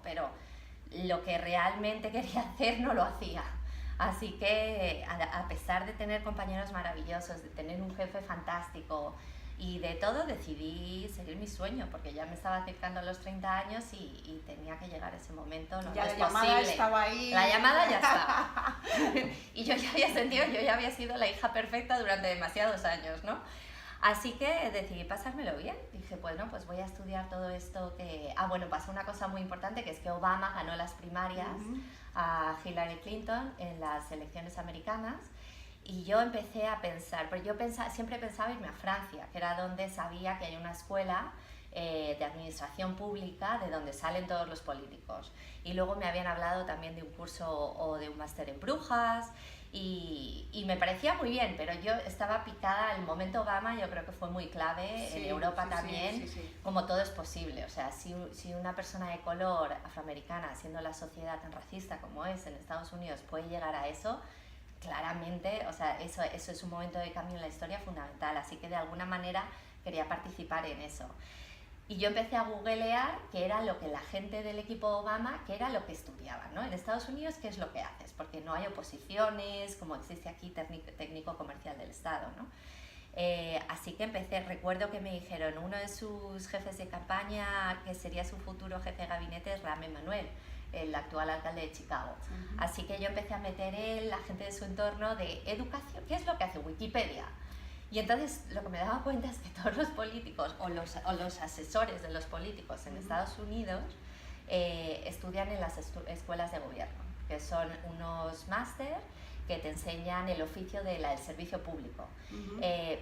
pero lo que realmente quería hacer no lo hacía. Así que a pesar de tener compañeros maravillosos, de tener un jefe fantástico y de todo, decidí seguir mi sueño, porque ya me estaba acercando a los 30 años y tenía que llegar ese momento lo ya antes la llamada posible. estaba ahí. La llamada ya estaba. Y yo ya había sentido, yo ya había sido la hija perfecta durante demasiados años, ¿no? Así que decidí pasármelo bien. Dije, bueno, pues voy a estudiar todo esto que... Ah, bueno, pasó una cosa muy importante, que es que Obama ganó las primarias a Hillary Clinton en las elecciones americanas. Y yo empecé a pensar, porque yo siempre pensaba irme a Francia, que era donde sabía que hay una escuela de administración pública de donde salen todos los políticos. Y luego me habían hablado también de un curso o de un máster en Brujas, y me parecía muy bien, pero yo estaba picada. El momento Obama yo creo que fue muy clave, en Europa también, como todo es posible. O sea, si una persona de color afroamericana, siendo la sociedad tan racista como es en Estados Unidos, puede llegar a eso, claramente, o sea, eso es un momento de cambio en la historia fundamental, así que de alguna manera quería participar en eso. Y yo empecé a googlear qué era lo que la gente del equipo Obama, qué era lo que estudiaban, ¿no? En Estados Unidos, ¿qué es lo que haces? Porque no hay oposiciones, como existe aquí técnico comercial del Estado, ¿no? Así que empecé, recuerdo que me dijeron, uno de sus jefes de campaña, que sería su futuro jefe de gabinete, es Rahm Emanuel, el actual alcalde de Chicago. Así que yo empecé a meter la gente de su entorno de educación, ¿qué es lo que hace Wikipedia? Y entonces lo que me daba cuenta es que todos los políticos o los asesores de los políticos en Estados Unidos estudian en las escuelas de gobierno, que son unos máster que te enseñan el oficio del servicio público,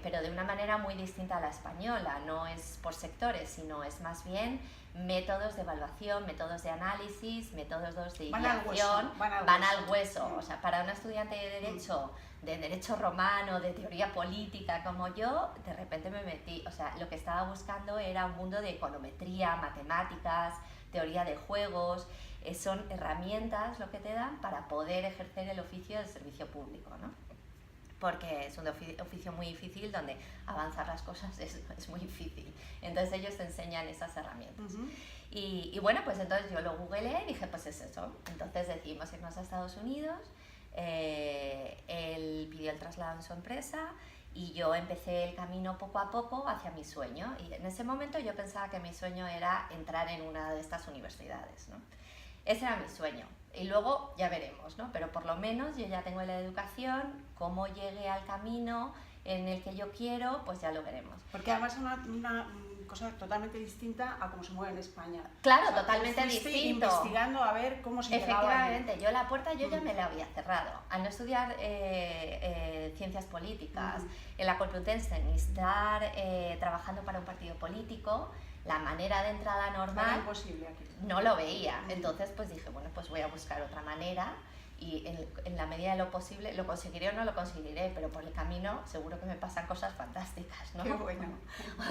pero de una manera muy distinta a la española. No es por sectores, sino es más bien métodos de evaluación, métodos de análisis, métodos de ideación, van al hueso. O sea, para un estudiante de derecho romano, de teoría política como yo, de repente me metí, o sea, lo que estaba buscando era un mundo de econometría, matemáticas, teoría de juegos. Son herramientas lo que te dan para poder ejercer el oficio del servicio público, ¿no? Porque es un oficio muy difícil, donde avanzar las cosas es muy difícil. Entonces ellos te enseñan esas herramientas. Y bueno, pues entonces yo lo googleé y dije, pues es eso. Entonces decidimos irnos a Estados Unidos, él pidió el traslado en su empresa y yo empecé el camino poco a poco hacia mi sueño. Y en ese momento yo pensaba que mi sueño era entrar en una de estas universidades, ¿no? Ese era mi sueño. Y luego ya veremos, ¿no? Pero por lo menos yo ya tengo la educación, cómo llegue al camino en el que yo quiero, pues ya lo veremos. Porque además es una cosa totalmente distinta a cómo se mueve en España. Claro, o sea, totalmente distinto. Investigando a ver cómo se llegaba. Efectivamente, yo la puerta ya me la había cerrado. Al no estudiar ciencias políticas en la Complutense, ni estar trabajando para un partido político, la manera de entrada normal era imposible aquí. No lo veía. Entonces pues dije, bueno, pues voy a buscar otra manera y en la medida de lo posible, lo conseguiré o no lo conseguiré, pero por el camino seguro que me pasan cosas fantásticas, ¿no? Qué bueno.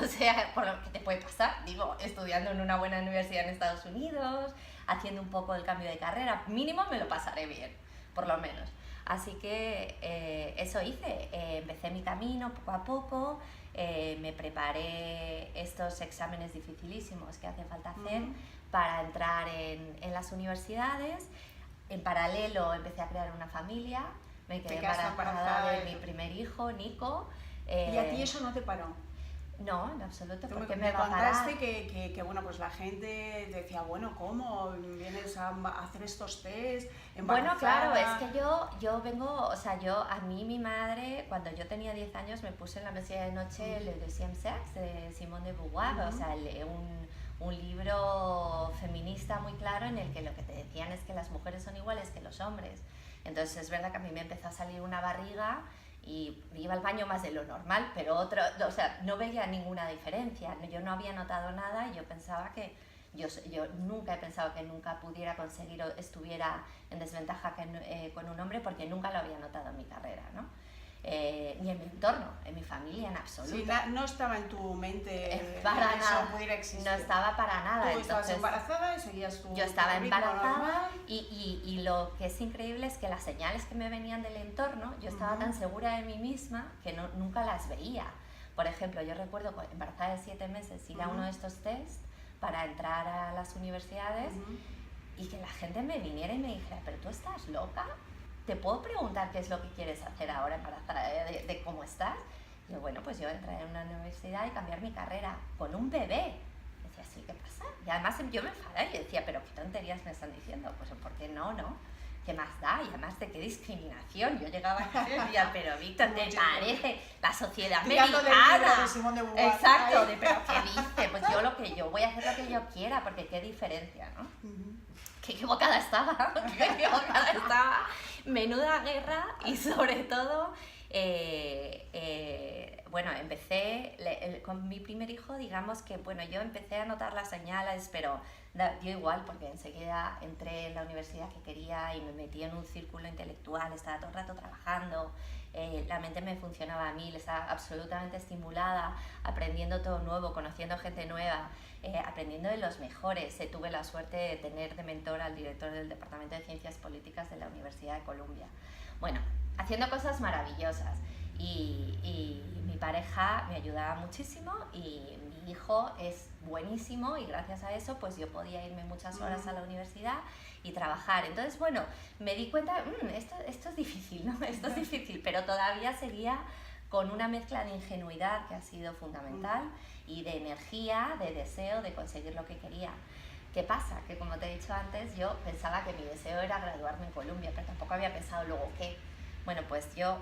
O sea, por lo que te puede pasar, digo, estudiando en una buena universidad en Estados Unidos, haciendo un poco el cambio de carrera, mínimo me lo pasaré bien, por lo menos. Así que eso hice, empecé mi camino poco a poco, me preparé estos exámenes dificilísimos que hace falta hacer para entrar en las universidades. En paralelo empecé a crear una familia, me quedé embarazada de mi primer hijo, Nico. ¿Y a ti eso no te paró? No, en absoluto, porque me contaste que bueno, pues la gente decía, bueno, ¿cómo vienes a hacer estos test? Bueno, claro, es que yo vengo, o sea, a mí mi madre, cuando yo tenía 10 años, me puse en la mesilla de noche el Deuxième Sexe de Simone de Beauvoir, o sea, un libro feminista muy claro en el que lo que te decían es que las mujeres son iguales que los hombres. Entonces es verdad que a mí me empezó a salir una barriga y iba al baño más de lo normal, pero o sea, no veía ninguna diferencia. Yo no había notado nada y yo pensaba que yo nunca he pensado que nunca pudiera conseguir o estuviera en desventaja con un hombre, porque nunca lo había notado en mi carrera, ¿no? Ni en mi entorno, en mi familia, en absoluto. Sí, no estaba en tu mente para que nada. eso pudiera existir. No estaba para nada. Tú estabas embarazada y seguías tu... Yo estaba embarazada normal. Y lo que es increíble es que las señales que me venían del entorno, yo estaba tan segura de mí misma que nunca las veía. Por ejemplo, yo recuerdo embarazada de 7 meses ir a uno de estos tests para entrar a las universidades y que la gente me viniera y me dijera, pero tú estás loca, ¿te puedo preguntar qué es lo que quieres hacer ahora embarazada de cómo estás? Y yo, bueno, pues yo entrar en una universidad y cambiar mi carrera con un bebé. Decía, sí, ¿qué pasa? Y además yo me enfadaba y decía, pero qué tonterías me están diciendo, pues ¿por qué no? ¿Qué más da? Y además de qué discriminación. Yo llegaba a y decía, pero Víctor, ¿te parece la sociedad americana? Exacto, pero ¿qué dice? Pues yo voy a hacer lo que yo quiera, porque qué diferencia, ¿no? Qué equivocada estaba, menuda guerra y sobre todo, bueno, empecé con mi primer hijo, digamos que, bueno, yo empecé a notar las señales, pero dio igual porque enseguida entré en la universidad que quería y me metí en un círculo intelectual, estaba todo el rato trabajando, la mente me funcionaba a mí, estaba absolutamente estimulada, aprendiendo todo nuevo, conociendo gente nueva, aprendiendo de los mejores. Tuve la suerte de tener de mentor al director del Departamento de Ciencias Políticas de la Universidad de Columbia. Bueno, haciendo cosas maravillosas y mi pareja me ayudaba muchísimo y mi hijo es buenísimo y gracias a eso pues yo podía irme muchas horas a la universidad y trabajar. Entonces, bueno, me di cuenta, esto es difícil, ¿no? Esto es difícil, pero todavía seguía con una mezcla de ingenuidad que ha sido fundamental y de energía, de deseo de conseguir lo que quería. ¿Qué pasa? Que como te he dicho antes, yo pensaba que mi deseo era graduarme en Columbia, pero tampoco había pensado luego qué. Bueno, pues yo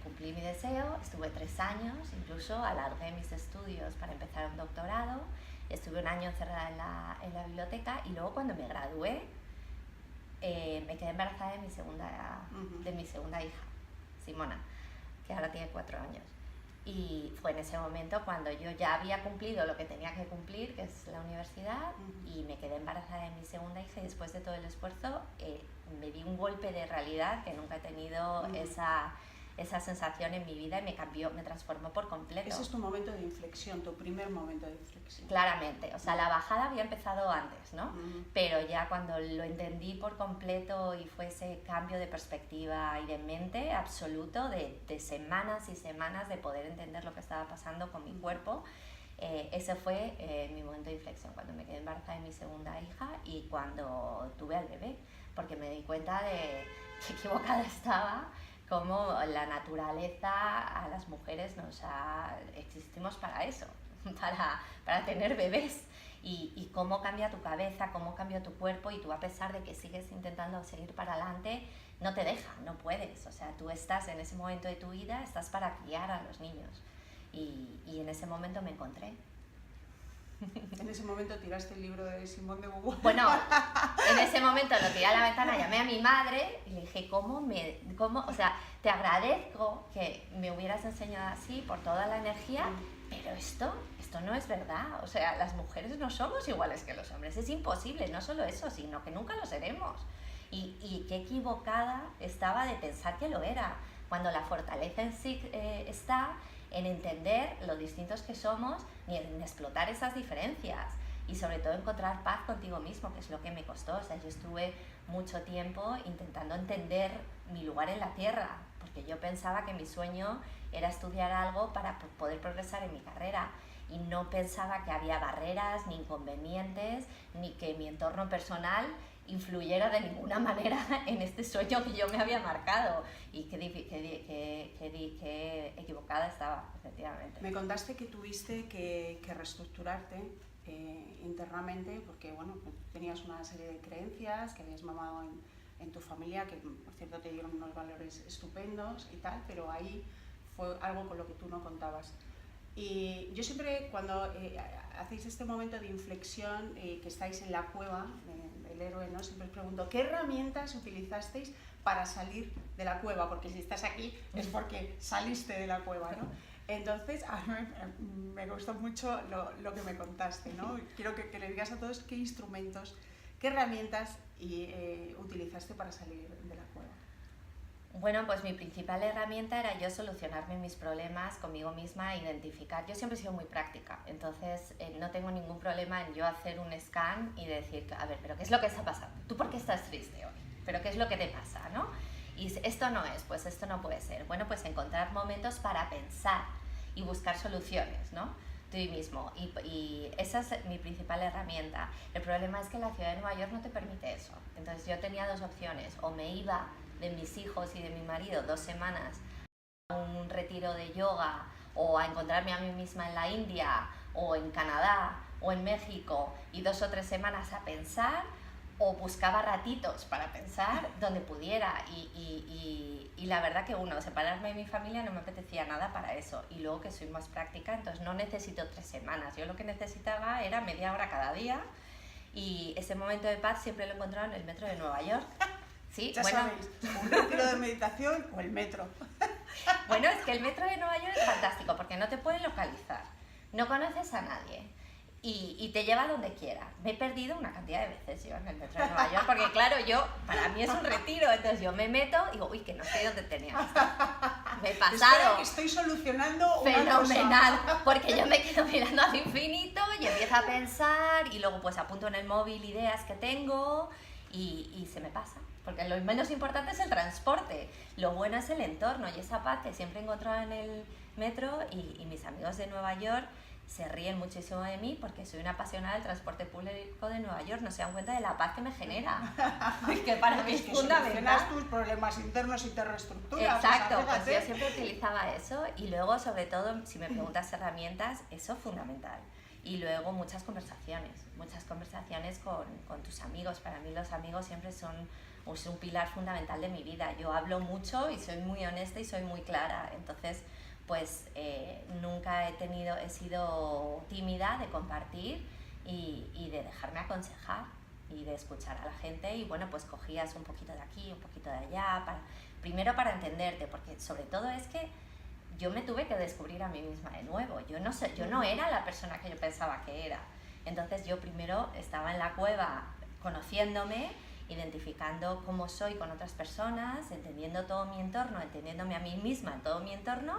cumplí mi deseo, estuve 3 años, incluso alargué mis estudios para empezar un doctorado, estuve 1 año encerrada en la biblioteca y luego cuando me gradué me quedé embarazada de mi segunda hija, Simona, que ahora tiene 4 años. Y fue en ese momento cuando yo ya había cumplido lo que tenía que cumplir, que es la universidad, y me quedé embarazada de mi segunda hija y después de todo el esfuerzo me di un golpe de realidad que nunca he tenido esa sensación en mi vida y me transformó por completo. Ese es tu momento de inflexión, tu primer momento de inflexión. Claramente, o sea, la bajada había empezado antes, ¿no? Pero ya cuando lo entendí por completo y fue ese cambio de perspectiva y de mente absoluto, de semanas y semanas de poder entender lo que estaba pasando con mi cuerpo, ese fue mi momento de inflexión, cuando me quedé embarazada de mi segunda hija y cuando tuve al bebé, porque me di cuenta de que equivocada estaba, cómo la naturaleza a las mujeres existimos para eso, para tener bebés y cómo cambia tu cabeza, cómo cambia tu cuerpo y tú a pesar de que sigues intentando seguir para adelante, no te deja, no puedes, o sea, tú estás en ese momento de tu vida, estás para criar a los niños y en ese momento me encontré. En ese momento tiraste el libro de Simone de Beauvoir. Bueno, en ese momento lo tiré a la ventana, llamé a mi madre y le dije, o sea, te agradezco que me hubieras enseñado así por toda la energía, pero esto no es verdad. O sea, las mujeres no somos iguales que los hombres, es imposible, no solo eso, sino que nunca lo seremos. Y qué equivocada estaba de pensar que lo era, cuando la fortaleza en sí está en entender lo distintos que somos y en explotar esas diferencias y sobre todo encontrar paz contigo mismo, que es lo que me costó. O sea, yo estuve mucho tiempo intentando entender mi lugar en la tierra, porque yo pensaba que mi sueño era estudiar algo para poder progresar en mi carrera y no pensaba que había barreras ni inconvenientes ni que mi entorno personal influyera de ninguna manera en este sueño que yo me había marcado y qué equivocada estaba, efectivamente. Me contaste que tuviste que reestructurarte internamente porque bueno, tenías una serie de creencias que habías mamado en tu familia, que por cierto te dieron unos valores estupendos y tal, pero ahí fue algo con lo que tú no contabas. Y yo siempre, cuando hacéis este momento de inflexión, que estáis en la cueva del héroe, ¿no? Siempre os pregunto, ¿qué herramientas utilizasteis para salir de la cueva? Porque si estás aquí es porque saliste de la cueva, ¿no? Entonces, a mí me gustó mucho lo que me contaste, ¿no? Quiero que le digas a todos qué instrumentos, qué herramientas utilizaste para salir de la cueva. Bueno, pues mi principal herramienta era yo solucionarme mis problemas conmigo misma, identificar. Yo siempre he sido muy práctica, entonces no tengo ningún problema en yo hacer un scan y decir, a ver, pero ¿qué es lo que está pasando? ¿Tú por qué estás triste hoy? ¿Pero qué es lo que te pasa, no? Y esto no es, pues esto no puede ser. Bueno, pues encontrar momentos para pensar y buscar soluciones, ¿no? Tú mismo. Y esa es mi principal herramienta. El problema es que la ciudad de Nueva York no te permite eso. Entonces yo tenía dos opciones. O me iba de mis hijos y de mi marido 2 semanas a un retiro de yoga, o a encontrarme a mí misma en la India, o en Canadá, o en México, y 2 o 3 semanas a pensar, o buscaba ratitos para pensar donde pudiera. Y la verdad que separarme de mi familia no me apetecía nada para eso. Y luego que soy más práctica, entonces no necesito 3 semanas. Yo lo que necesitaba era media hora cada día, y ese momento de paz siempre lo encontraba en el metro de Nueva York. Sí, ya bueno, sabéis, un retiro de meditación o el metro. Bueno, es que el metro de Nueva York es fantástico porque no te pueden localizar, no conoces a nadie y te lleva donde quiera. Me he perdido una cantidad de veces yo en el metro de Nueva York porque claro, para mí es un retiro, entonces yo me meto y digo, uy, que no sé dónde tenía que estar. Me he pasado. Espera, que estoy solucionando una fenomenal, cosa. porque yo me quedo mirando al infinito y empiezo a pensar y luego pues apunto en el móvil ideas que tengo y se me pasa. Porque lo menos importante es el transporte, lo bueno es el entorno y esa paz que siempre he encontrado en el metro, y mis amigos de Nueva York se ríen muchísimo de mí porque soy una apasionada del transporte público de Nueva York, no se dan cuenta de la paz que me genera, que para mí es fundamental. Solucionas tus problemas internos y te reestructuras. Exacto, o sea, pues yo siempre utilizaba eso, y luego sobre todo si me preguntas herramientas, eso es fundamental. Y luego muchas conversaciones con tus amigos. Para mí los amigos siempre son un pilar fundamental de mi vida. Yo hablo mucho y soy muy honesta y soy muy clara, entonces pues nunca he sido tímida de compartir y de dejarme aconsejar y de escuchar a la gente, y bueno, pues cogías un poquito de aquí, un poquito de allá, primero para entenderte, porque sobre todo es que yo me tuve que descubrir a mí misma de nuevo. Yo no era la persona que yo pensaba que era. Entonces yo primero estaba en la cueva conociéndome, identificando cómo soy con otras personas, entendiendo todo mi entorno, entendiéndome a mí misma en todo mi entorno,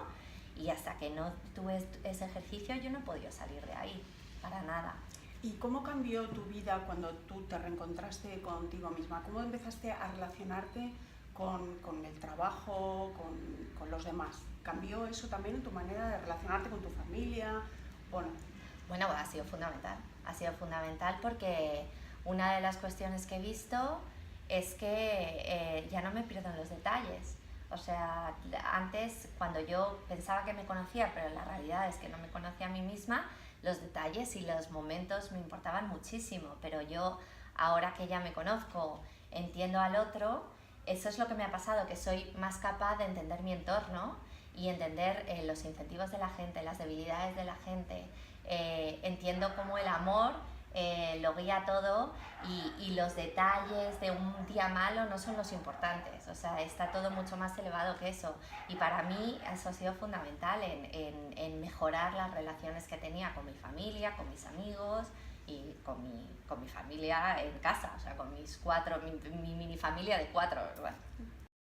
y hasta que no tuve ese ejercicio yo no he podido salir de ahí, para nada. ¿Y cómo cambió tu vida cuando tú te reencontraste contigo misma? ¿Cómo empezaste a relacionarte con el trabajo, con los demás? ¿Cambió eso también en tu manera de relacionarte con tu familia? Bueno, ha sido fundamental porque una de las cuestiones que he visto es que ya no me pierdo en los detalles. O sea, antes, cuando yo pensaba que me conocía, pero la realidad es que no me conocía a mí misma, los detalles y los momentos me importaban muchísimo, pero yo, ahora que ya me conozco, entiendo al otro, eso es lo que me ha pasado, que soy más capaz de entender mi entorno y entender los incentivos de la gente, las debilidades de la gente. Entiendo cómo el amor lo guía todo, y los detalles de un día malo no son los importantes, o sea, está todo mucho más elevado que eso, y para mí eso ha sido fundamental en mejorar las relaciones que tenía con mi familia, con mis amigos y con mi familia en casa, o sea, con mis 4, mi mini familia de 4, ¿verdad?